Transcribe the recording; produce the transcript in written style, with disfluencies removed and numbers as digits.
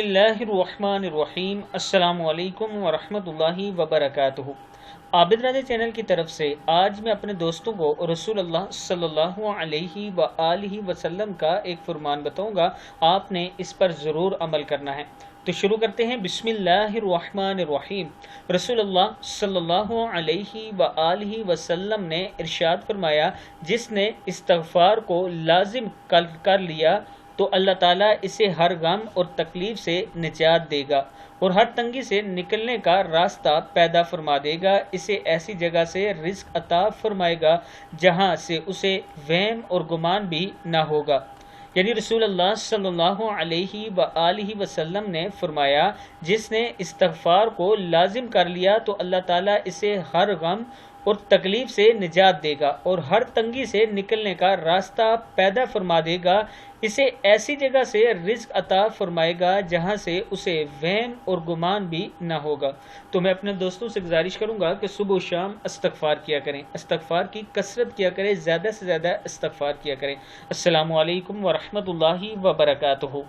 اللہ الرحمن الرحیم۔ السلام علیکم ورحمۃ اللہ وبرکاتہ۔ عابد راجہ چینل کی طرف سے آج میں اپنے دوستوں کو رسول اللہ صلی اللہ علیہ وآلہ وسلم کا ایک فرمان بتاؤں گا، آپ نے اس پر ضرور عمل کرنا ہے۔ تو شروع کرتے ہیں۔ بسم اللہ الرحمن الرحیم۔ رسول اللہ صلی اللہ علیہ وآلہ وسلم نے ارشاد فرمایا، جس نے استغفار کو لازم کر لیا تو اللہ تعالیٰ اسے ہر غم اور تکلیف سے نجات دے گا اور ہر تنگی سے نکلنے کا راستہ پیدا فرما دے گا۔ اسے ایسی جگہ سے رزق عطا فرمائے گا جہاں سے اسے وہم اور گمان بھی نہ ہوگا۔ یعنی رسول اللہ صلی اللہ علیہ وآلہ وسلم نے فرمایا، جس نے استغفار کو لازم کر لیا تو اللہ تعالیٰ اسے ہر غم اور تکلیف سے نجات دے گا اور ہر تنگی سے نکلنے کا راستہ پیدا فرما دے گا۔ اسے ایسی جگہ سے رزق عطا فرمائے گا جہاں سے اسے وہم اور گمان بھی نہ ہوگا۔ تو میں اپنے دوستوں سے گزارش کروں گا کہ صبح و شام استغفار کیا کریں، استغفار کی کثرت کیا کریں، زیادہ سے زیادہ استغفار کیا کریں۔ السلام علیکم ورحمۃ اللہ وبرکاتہ۔